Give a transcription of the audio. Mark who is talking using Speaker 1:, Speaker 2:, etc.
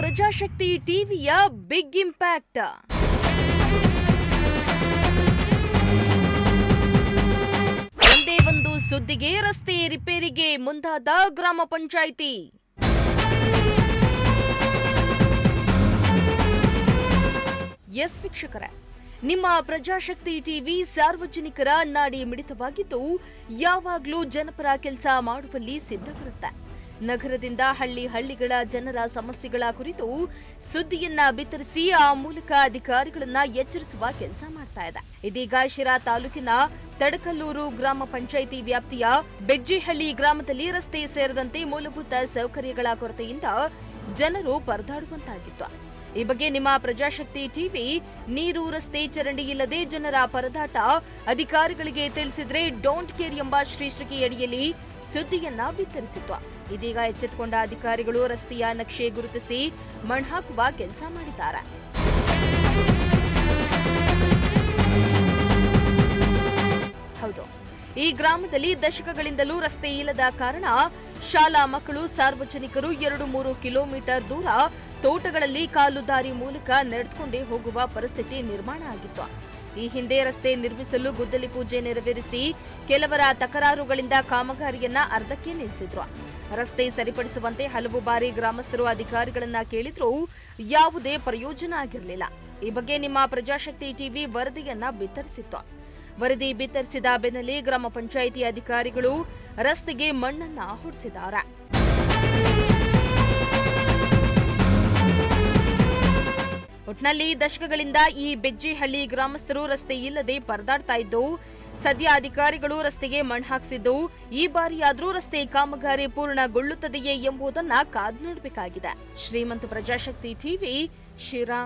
Speaker 1: ಪ್ರಜಾಶಕ್ತಿ ಟಿವಿಯ big impact. ಒಂದೇ ಒಂದು ಸುದ್ದಿಗೆ ರಸ್ತೆ ರಿಪೇರಿಗೆ ಮುಂದಾದ ಗ್ರಾಮ ಪಂಚಾಯಿತಿ. ಎಸ್ ವೀಕ್ಷಕರೇ, ನಿಮ್ಮ ಪ್ರಜಾಶಕ್ತಿ ಟಿವಿ ಸಾರ್ವಜನಿಕರ ನಾಡಿ ಮಿಡಿತವಾಗಿದ್ದು ಯಾವಾಗಲೂ ಜನಪರ ಕೆಲಸ ಮಾಡುವಲ್ಲಿ ಸಿದ್ಧವಿರುತ್ತೆ. ನಗರದಿಂದ ಹಳ್ಳಿಗಳ ಜನರ ಸಮಸ್ಯೆಗಳ ಕುರಿತು ಸುದ್ದಿಯನ್ನ ಬಿತ್ತರಿಸಿ ಆ ಮೂಲಕ ಅಧಿಕಾರಿಗಳನ್ನ ಎಚ್ಚರಿಸುವ ಕೆಲಸ ಮಾಡ್ತಾ ಇದೆ. ಇದೀಗ ಶಿರಾ ತಾಲೂಕಿನ ತಡಕಲ್ಲೂರು ಗ್ರಾಮ ಪಂಚಾಯಿತಿ ವ್ಯಾಪ್ತಿಯ ಬೆಜ್ಜಿಹಳ್ಳಿ ಗ್ರಾಮದಲ್ಲಿ ರಸ್ತೆ ಸೇರಿದಂತೆ ಮೂಲಭೂತ ಸೌಕರ್ಯಗಳ ಕೊರತೆಯಿಂದ ಜನರು ಪರದಾಡುವಂತಾಗಿತ್ತು. ಈ ಬಗ್ಗೆ ನಿಮ್ಮ ಪ್ರಜಾಶಕ್ತಿ ಟಿವಿ ನೀರು, ರಸ್ತೆ, ಚರಂಡಿ ಇಲ್ಲದೆ ಜನರ ಪರದಾಟ ಅಧಿಕಾರಿಗಳಿಗೆ ತಿಳಿಸಿದ್ರೆ ಡೋಂಟ್ ಕೇರ್ ಎಂಬ ಶೀರ್ಷಿಕೆ ಅಡಿಯಲ್ಲಿ ಸುದ್ದಿಯನ್ನ ಬಿತ್ತರಿಸಿತ್ತು. ಇದೀಗ ಎಚ್ಚೆತ್ತುಕೊಂಡ ಅಧಿಕಾರಿಗಳು ರಸ್ತೆಯ ನಕ್ಷೆ ಗುರುತಿಸಿ ಮಣ್ಣು ಹಾಕುವ ಕೆಲಸ ಮಾಡಿದ್ದಾರೆ. ಹೌದು, ಈ ಗ್ರಾಮದಲ್ಲಿ ದಶಕಗಳಿಂದಲೂ ರಸ್ತೆ ಇಲ್ಲದ ಕಾರಣ ಶಾಲಾ ಮಕ್ಕಳು, ಸಾರ್ವಜನಿಕರು 2-3 ಕಿಲೋಮೀಟರ್ ದೂರ ತೋಟಗಳಲ್ಲಿ ಕಾಲು ದಾರಿ ಮೂಲಕ ನಡೆದುಕೊಂಡೇ ಹೋಗುವ ಪರಿಸ್ಥಿತಿ ನಿರ್ಮಾಣ ಆಗಿತ್ತು. ಈ ಹಿಂದೆ ರಸ್ತೆ ನಿರ್ಮಿಸಲು ಗುದ್ದಲಿ ಪೂಜೆ ನೆರವೇರಿಸಿ ಕೆಲವರ ತಕರಾರುಗಳಿಂದ ಕಾಮಗಾರಿಯನ್ನ ಅರ್ಧಕ್ಕೆ ನಿಲ್ಲಿಸಿದ್ರು. ರಸ್ತೆ ಸರಿಪಡಿಸುವಂತೆ ಹಲವು ಬಾರಿ ಗ್ರಾಮಸ್ಥರು ಅಧಿಕಾರಿಗಳನ್ನ ಕೇಳಿದ್ರೂ ಯಾವುದೇ ಪ್ರಯೋಜನ ಆಗಿರಲಿಲ್ಲ. ಈ ಬಗ್ಗೆ ನಿಮ್ಮ ಪ್ರಜಾಶಕ್ತಿ ಟಿವಿ ವರದಿಯನ್ನ ಬಿತ್ತರಿಸಿತ್ತು. ವರದಿ ಬಿತ್ತರಿಸಿದ ಬೆನ್ನಲ್ಲೇ ಗ್ರಾಮ ಪಂಚಾಯಿತಿ ಅಧಿಕಾರಿಗಳು ರಸ್ತೆಗೆ ಮಣ್ಣನ್ನ ಹೊಡೆಸಿದ್ದಾರೆ. ಒಟ್ನಲ್ಲಿ ದಶಕಗಳಿಂದ ಈ ಬೆಜ್ಜಿಹಳ್ಳಿ ಗ್ರಾಮಸ್ಥರು ರಸ್ತೆ ಇಲ್ಲದೆ ಪರದಾಡ್ತಾ ಇದ್ದು, ಸದ್ಯ ಅಧಿಕಾರಿಗಳು ರಸ್ತೆಗೆ ಮಣ್ಣು ಹಾಕಿಸಿದ್ದು, ಈ ಬಾರಿಯಾದ್ರೂ ರಸ್ತೆ ಕಾಮಗಾರಿ ಪೂರ್ಣಗೊಳ್ಳುತ್ತದೆಯೇ ಎಂಬುದನ್ನ ಕಾದು ನೋಡಬೇಕಾಗಿದೆ. ಶ್ರೀಮಂತ ಪ್ರಜಾಶಕ್ತಿ ಟಿವಿ, ಶಿರಾ.